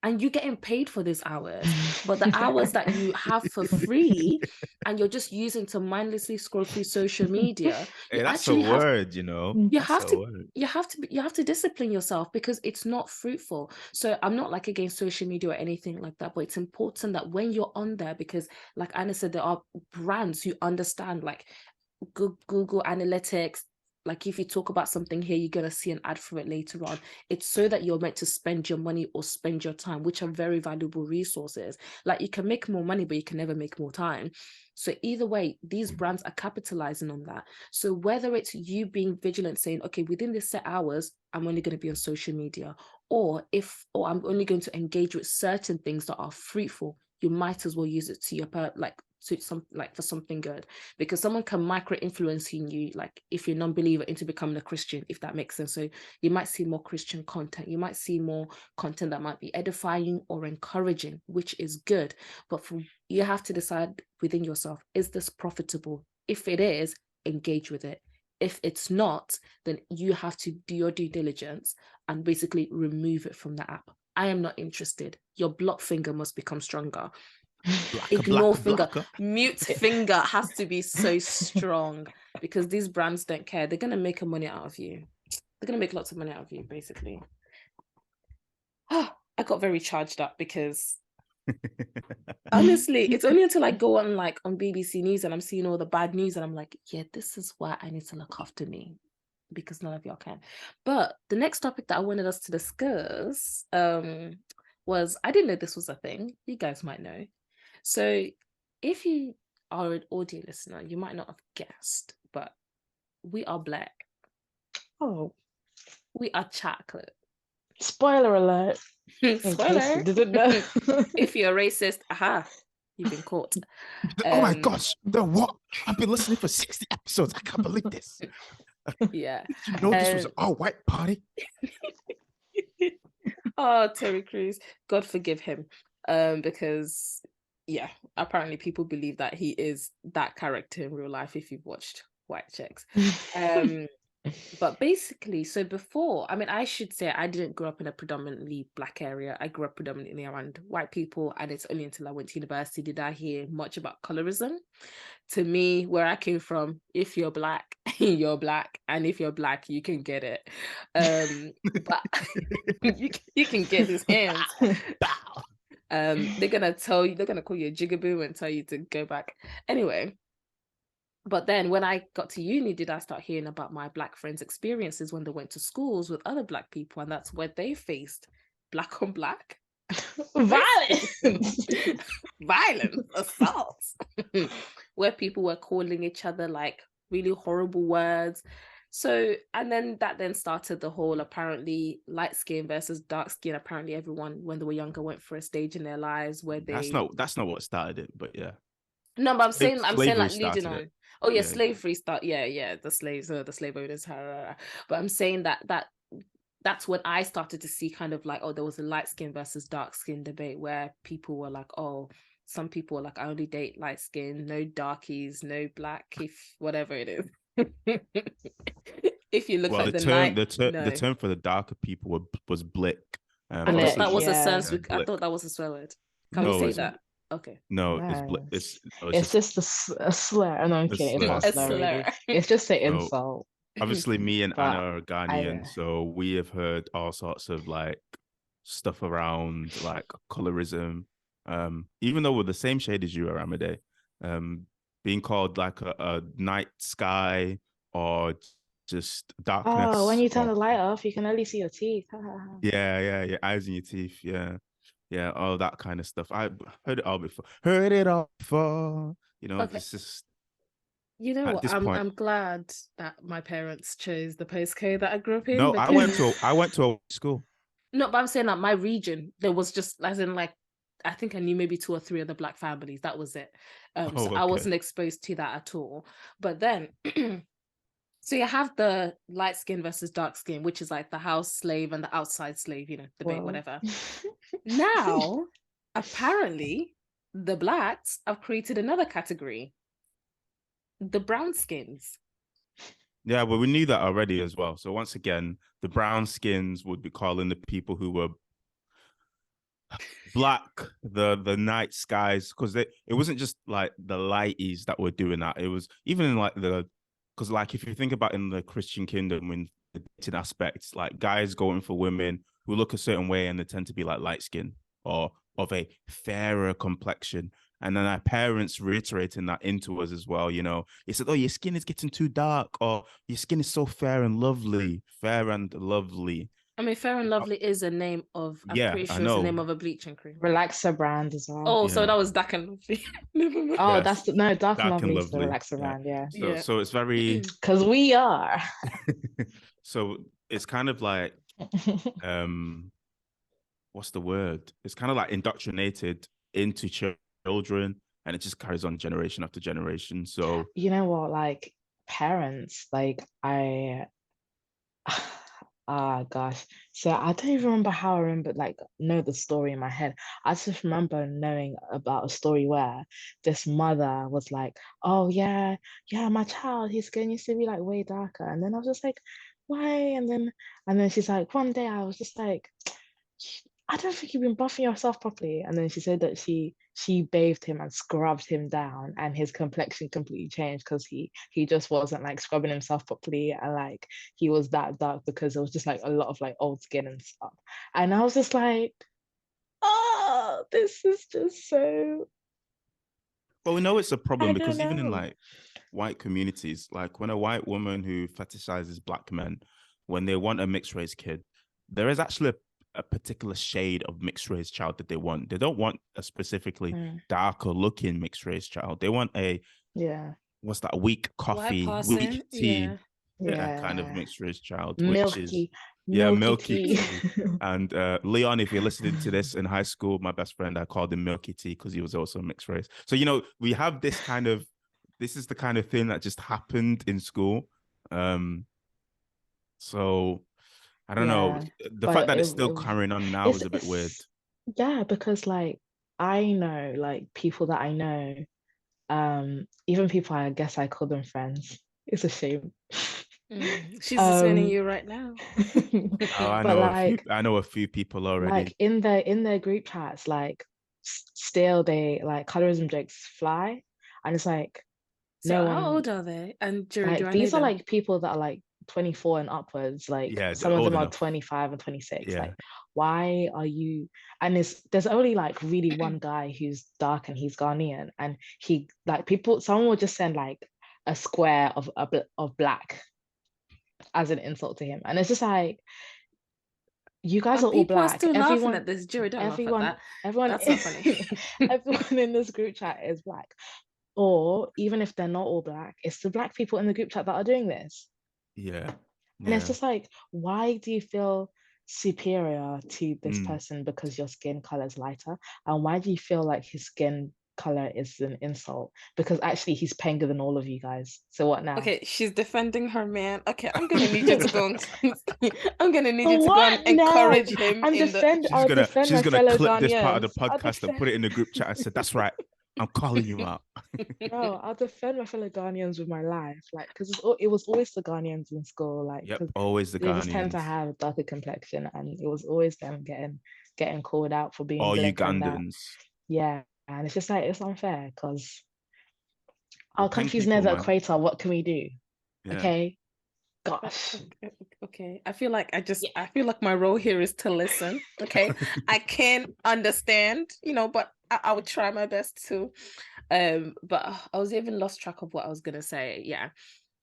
and you're getting paid for these hours, but the hours that you have for free and you're just using to mindlessly scroll through social media,
Hey, that's a word, you know.
you have to discipline yourself because it's not fruitful. So I'm not like against social media or anything like that, but it's important that when you're on there, because like Anna said, there are brands who understand like Google Analytics. Like if you talk about something here, you're going to see an ad for it later on. It's so that you're meant to spend your money or spend your time, which are very valuable resources. Like you can make more money, but you can never make more time. So either way, these brands are capitalizing on that. So whether it's you being vigilant, saying, okay, within this set hours, I'm only going to be on social media, or I'm only going to engage with certain things that are fruitful, you might as well use it to your for something good, because someone can micro influence you, like if you're a non-believer, into becoming a Christian, if that makes sense. So you might see more Christian content, you might see more content that might be edifying or encouraging, which is good, but you have to decide within yourself, is this profitable? If it is, engage with it. If it's not, then you have to do your due diligence and basically remove it from the app. I am not interested. Your block finger must become stronger. Ignore finger, mute finger has to be so strong, because these brands don't care. They're going to make money out of you. They're going to make lots of money out of you, basically. I got very charged up because honestly, it's only until I go on BBC News and I'm seeing all the bad news and I'm like, yeah, this is why I need to look after me. because none of y'all can. But the next topic that I wanted us to discuss was, I didn't know this was a thing. You guys might know. So if you are an audio listener, you might not have guessed, but we are black.
Oh,
We are chocolate.
spoiler alert. In case
Spoiler.
you didn't know.
If you're racist, aha, you've been caught.
Oh my gosh, the what? I've been listening for 60 episodes. I can't believe this.
Yeah.
Did you know this was an all-white party?
Oh, Terry Crews, God forgive him. Because yeah, apparently people believe that he is that character in real life if you've watched White Chicks. But basically, so before, I mean, I should say I didn't grow up in a predominantly black area. I grew up predominantly around white people, and it's only until I went to university did I hear much about colorism. To me, where I came from, if you're black, you're black, and if you're black, you can get it. But you can get these hands. They're gonna call you a jigaboo and tell you to go back. Anyway. But then when I got to uni, did I start hearing about my black friends' experiences when they went to schools with other black people, and that's where they faced black on black
Violence.
violence, assaults, where people were calling each other like really horrible words. So, and then that then started the whole apparently light skin versus dark skin. Apparently everyone, when they were younger, went for a stage in their lives where they...
That's not what started it, but yeah.
No, but I'm saying
Slavery
like leading
started
on.
it.
Oh yeah,
Yeah.
slavery start. Yeah, the slaves, the slave owners. But I'm saying that's when I started to see kind of like, oh, there was a light skin versus dark skin debate where people were like, oh, some people were like, I only date light skin, no darkies, no black, if whatever it is. If you look
Well,
like
the term for the darker people was blick.
I thought that was a
Yeah.
Sanskrit. I
Blick.
thought that was a swear word. Can
No,
we say
it's
that? Okay.
No,
No.
it's blick.
It's just a slur. No, I'm kidding. It's not a
slur.
slur,
slur.
really. It's just an
So,
insult.
obviously, me and
But
Anna are Ghanaian, so we have heard all sorts of like stuff around like colorism. Even though we're the same shade as you, Aramide, being called like a night sky or just darkness.
Oh, when you turn
or-
the light off, you can only see your teeth.
yeah, eyes in your teeth, yeah, all that kind of stuff. I heard it all before. You know,
Okay.
it's just
You know
at
what?
this point.
I'm glad that my parents chose the postcode that I grew up in.
No,
because...
I went to a school.
No, but I'm saying that my region, there was just, as in like, I think I knew maybe 2 or 3 other black families. That was it. So I
Okay.
wasn't exposed to that at all. But then, so you have the light skin versus dark skin, which is like the house slave and the outside slave, debate,
Well.
whatever. Now, apparently, the blacks have created another category, the brown skins.
Yeah, well, we knew that already as well. So once again, the brown skins would be calling the people who were black the night skies, because it wasn't just like the lighties that were doing that. It was even in like because like if you think about in the Christian kingdom, in the dating aspects, like guys going for women who look a certain way and they tend to be like light skin or of a fairer complexion. And then our parents reiterating that into us as well, He said, oh, your skin is getting too dark, or your skin is so fair and lovely.
I mean, Fair and Lovely is a name of, I'm pretty
I
sure it's the
know.
name of a bleaching cream.
Relaxer brand as well.
Oh, so
Yeah.
that was Dark and Lovely. Never mind.
Oh,
Yes.
that's Dark and
Dark and
Lovely is the
Lovely.
relaxer
Yeah.
brand, yeah.
Yeah.
So it's very
Because we are.
so it's kind of like what's the word? It's kind of like indoctrinated into children, and it just carries on generation after generation. So
You know what, like parents, like I gosh. So I don't even remember how I remember know the story in my head. I just remember knowing about a story where this mother was like, oh yeah, my child, his skin used to be like way darker. And then I was just like, why? And then she's like, one day I was just like, I don't think you've been buffing yourself properly. And then she said that she bathed him and scrubbed him down, and his complexion completely changed because he just wasn't like scrubbing himself properly, and like he was that dark because it was just like a lot of like old skin and stuff. And I was just like, oh, this is just so.
well, we know it's a problem
I
because
don't
even in
know.
like white communities, like when a white woman who fetishizes black men, when they want a mixed race kid, there is actually a particular shade of mixed race child that they want. They don't want a specifically darker looking mixed race child. They want a what's that, weak
White
coffee,
person,
weak tea,
yeah,
kind of mixed race child, which is
milky
milky
tea.
And Leon, if you're listening to this, in high school, my best friend, I called him Milky Tea because he was also mixed race. So, you know, we have this is the kind of thing that just happened in school. So I don't know. The
but
fact that it's still carrying on now is a bit weird.
Yeah, because like I know like people that I know, even people I guess I call them friends. It's a shame.
She's disowning you right now.
Oh, I know a few people already.
Like in their group chats, like still they like colorism jokes fly, and it's like
So how old are they? And
like these are like people that are like 24 and upwards. Like some of them are 25 and 26. Like why are you? And there's only like really one guy who's dark and he's Ghanaian, and he like someone will just send like a square of black as an insult to him, and it's just like you guys are all black.
People are still laughing at this. JIREH, don't laugh at that.
Everyone,
that's not funny.
Everyone in this group chat is black, or even if they're not all black, it's the black people in the group chat that are doing this.
And
it's just like, why do you feel superior to this person because your skin color is lighter, and why do you feel like his skin color is an insult because actually he's paler than all of you guys? So what now?
Okay, she's defending her man. Okay, I'm gonna need you to go I'm gonna need you to go and encourage him.
She's gonna clip this part of the podcast and put it in the group chat and say, that's right, I'm calling you out.
No, I'll defend my fellow Ghanaians with my life, like, because it was always the Ghanaians in school, like,
always the Ghanaians.
They just tend to have darker complexion, and it was always them getting called out for being
Ugandans.
Yeah, and it's just like it's unfair because our country's near the equator. What can we do? Okay, gosh.
Okay, I feel like my role here is to listen. Okay, I can't understand, but I would try my best to. But I was even lost track of what I was gonna say. Yeah,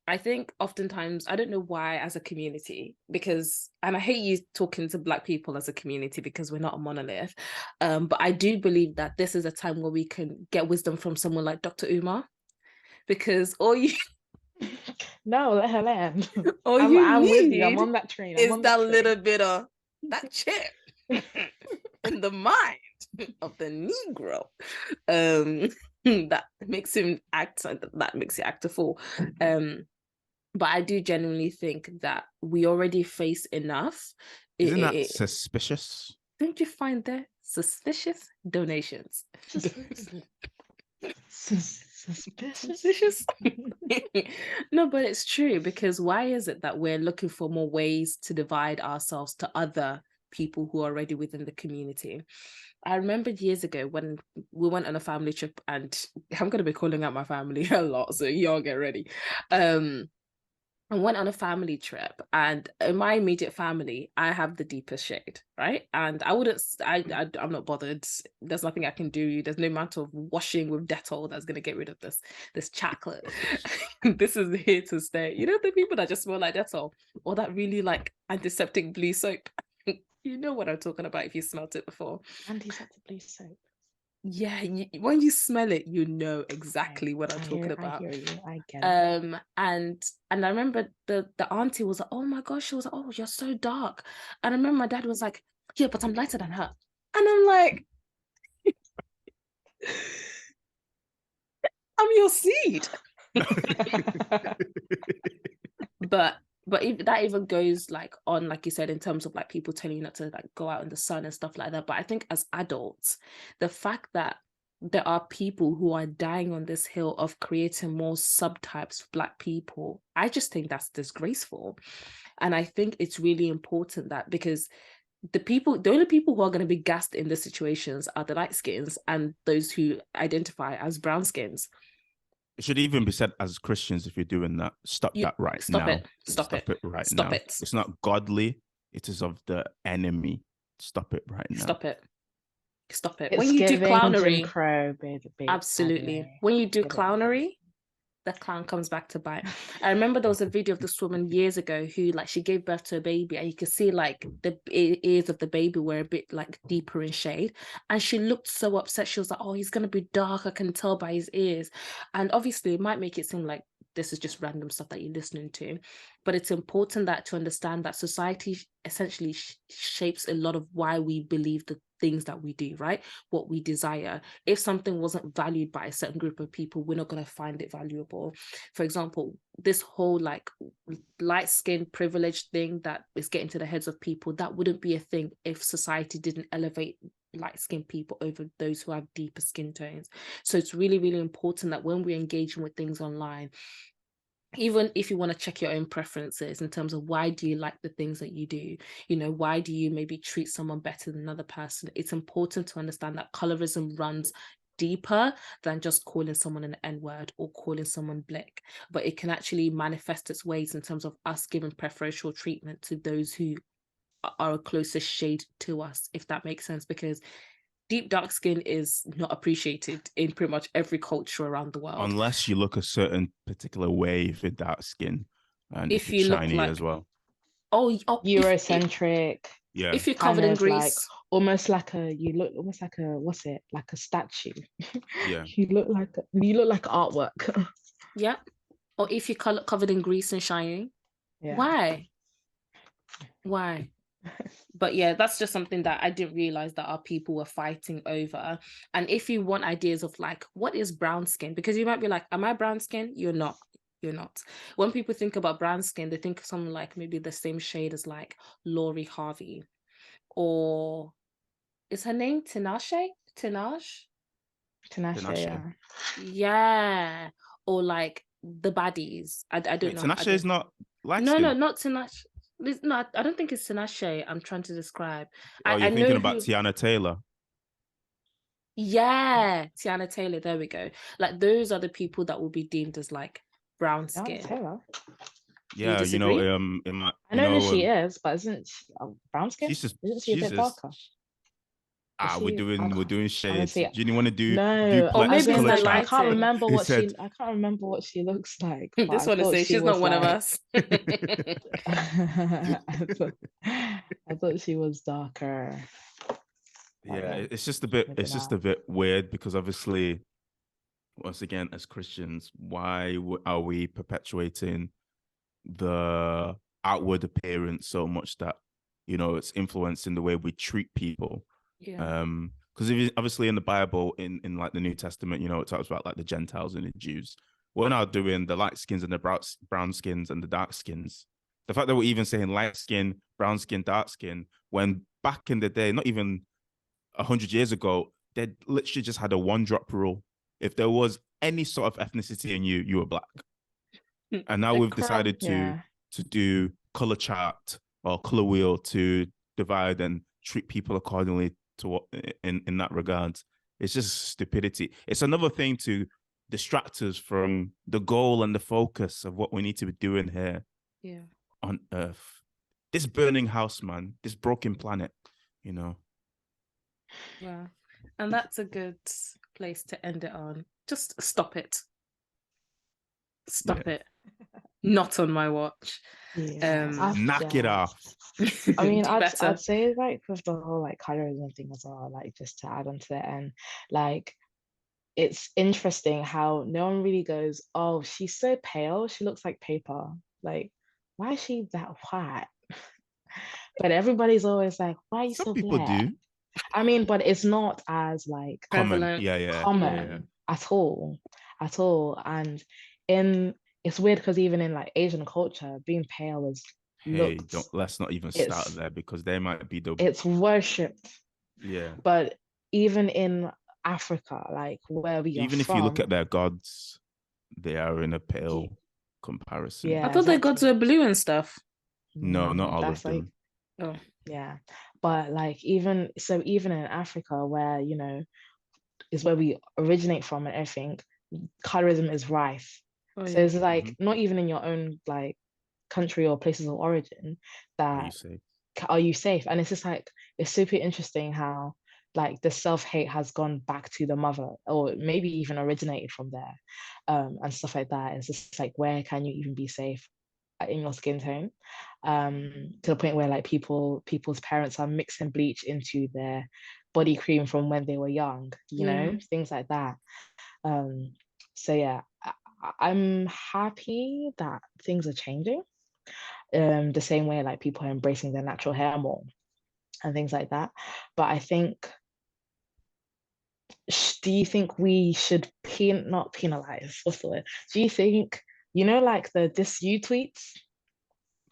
I think oftentimes, I don't know why as a community, and I hate you talking to Black people as a community because we're not a monolith, but I do believe that this is a time where we can get wisdom from someone like Dr. Umar, because
No, let her land.
I'm with you.
I'm on that train.
Little bit of that chip in the mind of the Negro that makes him act, that makes it act a fool. But I do genuinely think that we already face enough.
Isn't that suspicious?
Don't you find that suspicious? Donations. Suspicious. No, but it's true, because why is it that we're looking for more ways to divide ourselves to other people who are already within the community? I remember years ago when we went on a family trip, and I'm going to be calling out my family a lot, so y'all get ready. I went on a family trip, and in my immediate family, I have the deepest shade, right? And I'm not bothered. There's nothing I can do. There's no amount of washing with Dettol that's going to get rid of this chocolate. This is here to stay. The people that just smell like Dettol, or that really like antiseptic blue soap. You know what I'm talking about if you smelt it before.
Antiseptic blue soap.
Yeah, when you smell it, you know exactly what I'm talking about.
I hear you. I get it.
And I remember the auntie was like, "Oh my gosh," she was like, "Oh, you're so dark." And I remember my dad was like, "Yeah, but I'm lighter than her." And I'm like, "I'm your seed." But if that even goes like on, like you said, in terms of like people telling you not to like go out in the sun and stuff like that. But I think as adults, the fact that there are people who are dying on this hill of creating more subtypes of Black people, I just think that's disgraceful. And I think it's really important that, because the only people who are going to be gassed in the situations are the light skins and those who identify as brown skins.
It should even be said as Christians, if you're doing that, stop that right now. Stop it right now. It's not godly. It is of the enemy. Stop it right now.
Stop it.
It's
when you do clownery,
Jim Crow, baby,
absolutely. When you do clownery, the clown comes back to bite. I remember there was a video of this woman years ago who, like, she gave birth to a baby, and you could see like the ears of the baby were a bit like deeper in shade, and she looked so upset. She was like, "Oh, he's gonna be dark. I can tell by his ears." And obviously, it might make it seem like this is just random stuff that you're listening to, but it's important that to understand that society essentially shapes a lot of why we believe the things that we do, right? What we desire. If something wasn't valued by a certain group of people, we're not going to find it valuable. For example, this whole like light skin privilege thing that is getting to the heads of people, that wouldn't be a thing if society didn't elevate light skinned people over those who have deeper skin tones. So it's really, really important that when we're engaging with things online, even if you want to check your own preferences in terms of why do you like the things that you do, why do you maybe treat someone better than another person, it's important to understand that colorism runs deeper than just calling someone an N-word or calling someone black, but it can actually manifest its ways in terms of us giving preferential treatment to those who are a closer shade to us, if that makes sense, because deep dark skin is not appreciated in pretty much every culture around the world.
Unless you look a certain particular way for dark skin, and
If
if
you
it's
look
shiny
like
as well.
Eurocentric.
Yeah.
If you're
Kind
covered in
of like
grease,
almost like you look almost like what's it, like a statue.
Yeah.
You look like artwork.
yeah. Or if you're covered in grease and shining,
Yeah.
Why? But yeah, that's just something that I didn't realize that our people were fighting over. And if you want ideas of like, what is brown skin? Because you might be like, am I brown skin? You're not. You're not. When people think about brown skin, they think of someone like maybe the same shade as like Lori Harvey, or is her name Tinashe? Tinashe?
Tinashe,
Tinashe.
Yeah. Or like the baddies. I don't
Wait,
know.
Tinashe is not light
No,
skin.
not Tinashe. No, I don't think it's Tinashe I'm trying to describe.
Oh,
I
you're
know
thinking about
who.
Tiana Taylor.
Yeah, Tiana Taylor. There we go. Like those are the people that will be deemed as like brown
Tiana
skin.
Taylor.
Yeah,
disagree?
in my,
I know who she is, but isn't she brown skin?
she's just
Isn't she a bit darker? Is
we're
she?
doing shades.
Honestly,
Do you want to do
no.
Or
As
maybe it's
in,
color
the
like, I
chart?
can't
lighting.
remember
He
what
said,
I can't remember what she looks like. But
This
I
one is
thought
saying
she
she's not
was
one of
like.
us.
I thought she was darker.
yeah,
yeah,
it's just
maybe
a
not.
bit weird because obviously, once again, as Christians, why are we perpetuating the outward appearance so much that it's influencing the way we treat people?
Yeah.
Because obviously in the Bible, in like the New Testament, it talks about like the Gentiles and the Jews. We're now doing the light skins and the brown skins and the dark skins. The fact that we're even saying light skin, brown skin, dark skin, when back in the day, not even 100 years ago, they literally just had a one-drop rule. If there was any sort of ethnicity in you, you were black. And now
The
we've
crown.
decided
Yeah.
to do color chart or color wheel to divide and treat people accordingly to what in that regard. It's just stupidity. It's another thing to distract us from the goal and the focus of what we need to be doing here
Yeah.
on Earth. This burning house, man, this broken planet,
Yeah. And that's a good place to end it on. Just stop it. Stop
Yeah.
it. Not on my watch.
Yeah.
Knock it off.
I mean,
Do better.
I'd say like with the whole like colorism thing as well, like just to add on to it, and like it's interesting how no one really goes, oh, she's so pale, she looks like paper. Like, why is she that white? But everybody's always like, why are you
Some
so
people
black?
do.
I mean, but it's not as like
Common.
Prevalent.
Yeah.
common at all. And it's weird because even in like Asian culture, being pale is
Hey,
looked
let's not even start
it's
there because they might be the
it's worshipped.
yeah.
But even in Africa, like where we are
Even if you look
from,
at their gods, they are in a pale comparison.
yeah,
I thought their gods were
exactly.
blue and stuff.
No, not all
That's
of them.
Oh.
yeah. But like even in Africa where, is where we originate from and everything, colorism is rife.
Oh,
So
yeah.
it's like not even in your own like country or places of origin
Are you
that
safe?
are you safe? And it's just like it's super interesting how like the self-hate has gone back to the mother, or maybe even originated from there, and stuff like that. It's just like, where can you even be safe in your skin tone? To the point where like people's parents are mixing bleach into their body cream from when they were young, things like that. So yeah, I'm happy that things are changing. The same way like people are embracing their natural hair more and things like that. But I think, do you think we should not penalize? What's the word? Do you think, like the this you tweets?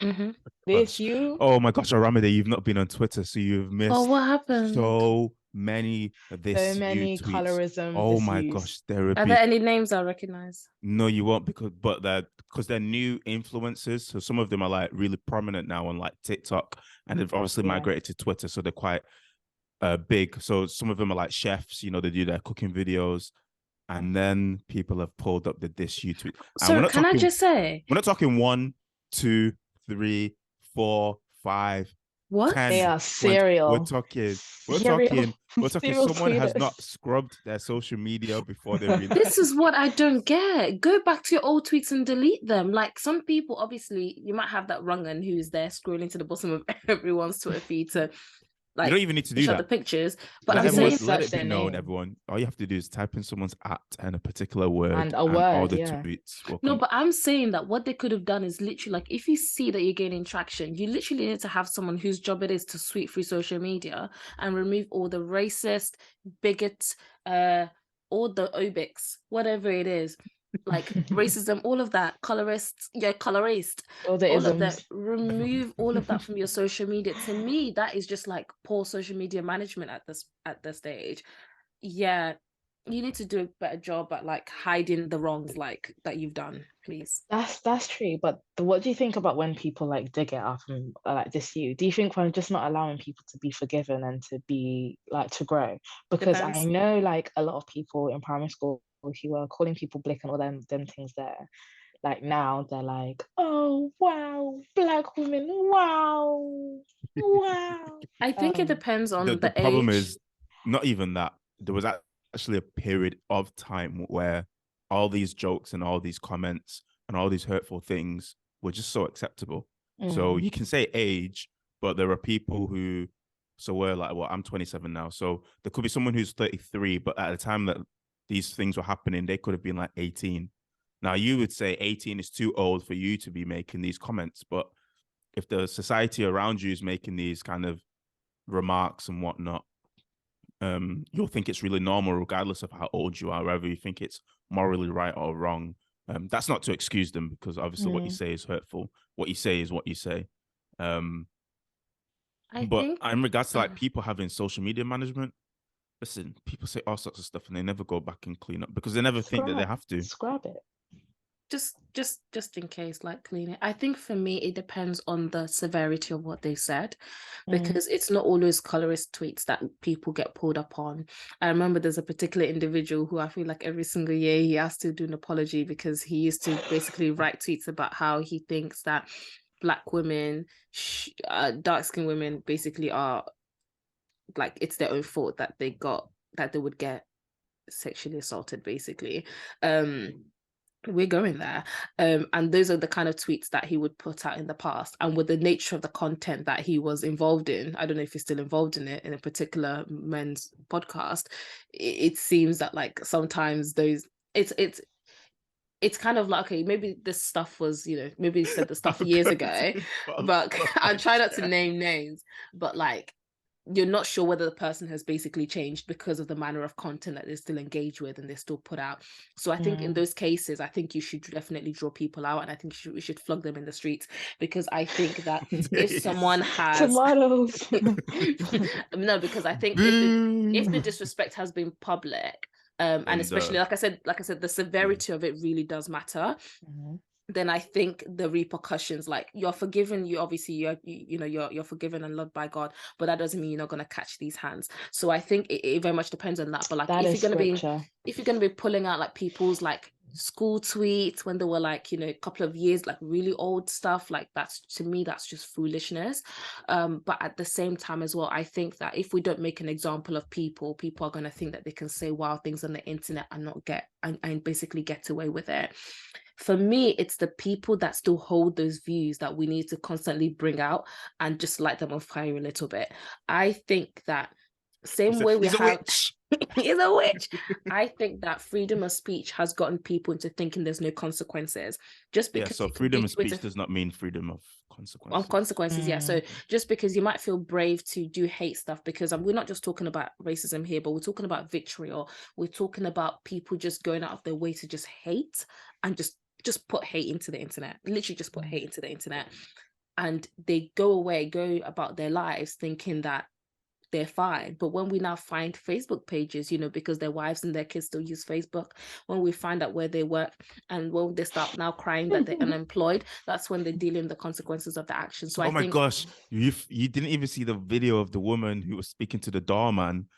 Mm-hmm.
This you?
Oh my gosh, Aramide, you've not been on Twitter, so you've
Oh,
missed
what happened?
so many
So
this you
many
tweets.
colorism.
Oh
this
my
use.
gosh, there
Are there any names I recognize?
No, you won't, because they're new influencers. So some of them are like really prominent now on like TikTok, and they've obviously
Yeah.
migrated to Twitter, so they're quite big. So some of them are like chefs, they do their cooking videos, and then people have pulled up the this you tweet. And
So can I just say,
we're not talking 1, 2, 3, 4, 5,
what?
10.
They are
20.
serial.
We're talking
Serial
someone has
tweeters.
not scrubbed their social media before they release.
This is what I don't get. Go back to your old tweets and delete them. Like, some people, obviously, you might have that rungun who's there scrolling to the bottom of everyone's Twitter feed to, like,
You don't even need to do
shut
that.
the pictures. But
Let
I'm saying,
let it
search
be
their
known,
name.
everyone. All you have to do is type in someone's at and a particular word,
And a
all
word,
the
yeah.
tweets will
no,
come.
but I'm saying that what they could have done is literally, like, if you see that you're gaining traction, you literally need to have someone whose job it is to sweep through social media and remove all the racist, bigots, all the obics, whatever it is, like racism, all of that, colorist,
All the
all of them.
isms.
Remove all of that from your social media. To me, that is just like poor social media management at this stage. Yeah, you need to do a better job at like hiding the wrongs like that you've done, please.
That's true. But what do you think about when people like dig it up and like this you? Do you think we're just not allowing people to be forgiven and to be like to grow? Because I
Depends.
know like a lot of people in primary school who were calling people blick and all them things there. Like now they're like, oh wow, Black women, wow, wow.
I think it depends on
The
the
problem
age.
is not even that. There was actually a period of time where all these jokes and all these comments and all these hurtful things were just so acceptable. So you can say age, but there are people who, so we're like, well, I'm 27 now. So there could be someone who's 33, but at the time that these things were happening, they could have been like 18. Now you would say 18 is too old for you to be making these comments, but if the society around you is making these kind of remarks and whatnot, you'll think it's really normal, regardless of how old you are, whether you think it's morally right or wrong. That's not to excuse them, because obviously what you say is hurtful. What you say is what you say. But in regards to like people having social media management, listen, people say all sorts of stuff and they never go back and clean up because they never think that they have to.
Scrub it.
Just in case, like, clean it. I think for me it depends on the severity of what they said, because it's not always colorist tweets that people get pulled up on. I remember there's a particular individual who I feel like every single year he has to do an apology, because he used to basically write tweets about how he thinks that Black women, dark-skinned women basically are like, it's their own fault that they would get sexually assaulted, basically. We're going there. And those are the kind of tweets that he would put out in the past. And with the nature of the content that he was involved in, I don't know if he's still involved in it, in a particular men's podcast, it seems that like sometimes those, it's kind of like, okay, maybe this stuff was, maybe he said the stuff years ago, but I'm trying not to name names, but like, you're not sure whether the person has basically changed because of the manner of content that they still engage with and they still put out. So I think in those cases, I think you should definitely draw people out, and I think we should flog them in the streets, because I think that if someone has
tomatoes,
no, because I think if the disrespect has been public, and especially like I said, the severity of it really does matter. Then I think the repercussions, like, you're forgiven, you're forgiven and loved by God, but that doesn't mean you're not going to catch these hands. So I think it very much depends on that. But like, if you're going to be pulling out like people's like school tweets when they were like, a couple of years, like really old stuff, like that's, to me, that's just foolishness. But at the same time as well, I think that if we don't make an example of people are going to think that they can say wild things on the internet and not and basically get away with it. For me, it's the people that still hold those views that we need to constantly bring out and just light them on fire a little bit. I think that same way we
He's a
have
witch.
He's a witch. I think that freedom of speech has gotten people into thinking there's no consequences. Just because
So freedom of speech does not mean freedom of consequences.
Yeah. So just because you might feel brave to do hate stuff, because we're not just talking about racism here, but we're talking about vitriol. We're talking about people just going out of their way to just hate and just put hate into the internet. Literally just put hate into the internet. And they go about their lives thinking that they're fine. But when we now find Facebook pages, because their wives and their kids still use Facebook, when we find out where they work and when they start now crying that they're unemployed, that's when they're dealing with the consequences of the action. So
my gosh, you didn't even see the video of the woman who was speaking to the doorman,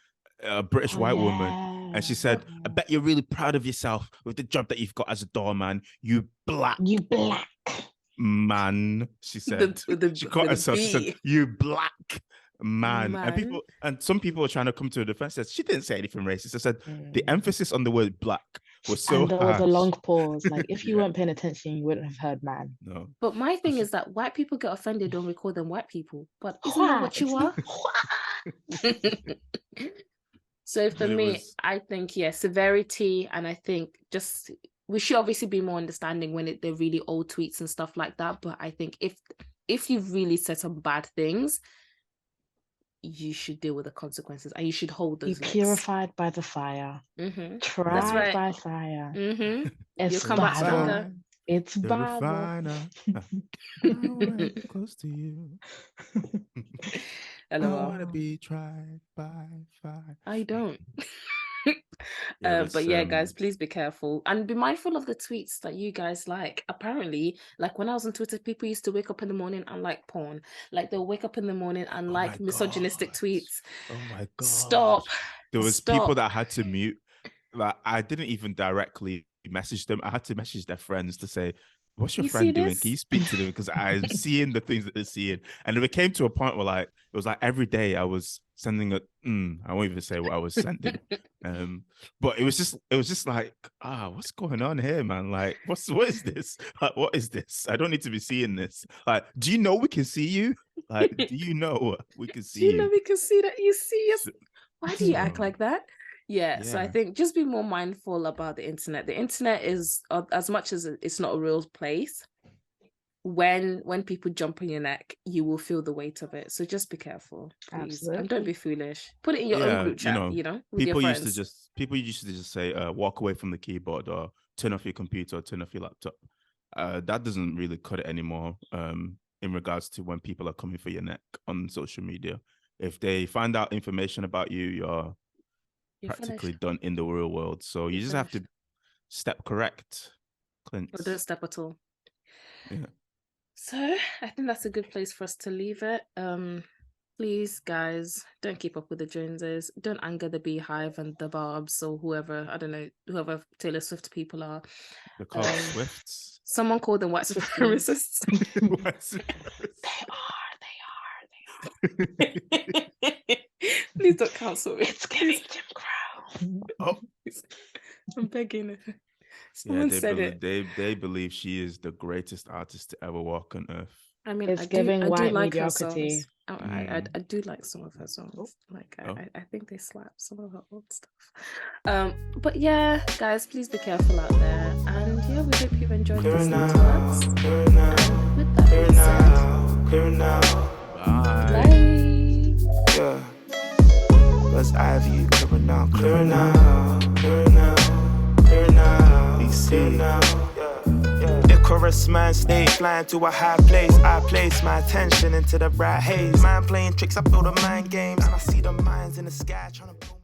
a British white woman, and she said, I bet you're really proud of yourself with the job that you've got as a doorman, you black man. She said, she caught herself, she said, you black man. And some people were trying to come to her defense, said she didn't say anything racist. I said the emphasis on the word black was so
and there was
harsh.
a long pause. Like if you weren't paying attention, you wouldn't have heard man.
No.
But my thing is that white people get offended when we call them white people. But isn't that what you are? So for me, I think severity, and I think just we should obviously be more understanding when they're really old tweets and stuff like that. But I think if you've really said some bad things, you should deal with the consequences and you should hold those.
Be purified by the fire. Tried by fire.
You'll come back stronger.
It's Bible.
Close to you.
I
want to be tried by fire.
I don't. But guys, please be careful and be mindful of the tweets that you guys like. Apparently, like when I was on Twitter, people used to wake up in the morning and like porn. Like they'll wake up in the morning and like misogynistic tweets.
Oh my god!
Stop.
There was people that had to mute. Like I didn't even directly message them. I had to message their friends to say, what's your friend doing? Can you speak to them? Because I'm seeing the things that they're seeing. And it came to a point where like it was like every day I was sending I won't even say what I was sending. But it was just like, what's going on here, man? Like, what is this? Like, what is this? I don't need to be seeing this. Like, do you know we can see you? Like, do you know we can see you?
Do you know we can see that you see us? Why do you act like that? Yeah, so I think just be more mindful about the internet. The internet is, as much as it's not a real place, when people jump on your neck, you will feel the weight of it. So just be careful, please.
Absolutely.
And don't be foolish. Put it in your own group chat, with your friends.
People used to just say, walk away from the keyboard or turn off your computer or turn off your laptop. That doesn't really cut it anymore in regards to when people are coming for your neck on social media. If they find out information about you, you're practically
finished.
Done in the real world. So you just have to step correct, Clint.
Or don't step at all.
Yeah.
So I think that's a good place for us to leave it. Please, guys, don't keep up with the Joneses. Don't anger the Beehive and the Barbs or whoever, I don't know, whoever Taylor Swift people are.
They're called Swifts.
Someone called them white supremacists. They are. Please don't cancel me.
It's giving Jim Crow.
Oh,
I'm begging. Someone said it.
They believe she is the greatest artist to ever walk on earth.
I mean, it's giving white mediocrity.
I do like some of her songs. Like I think they slap some of her old stuff. But yeah, guys, please be careful out there. And yeah, we hope you've enjoyed listening to us. And with that being said,
Clear now.
bye.
Yeah. Let's Ivy, clear now, clear now, clear now, clear now, clear now. Icarus man, stay flying to a high place. I place my attention into the bright haze. Man playing tricks, I feel the mind games, and I see the minds in the sky trying to.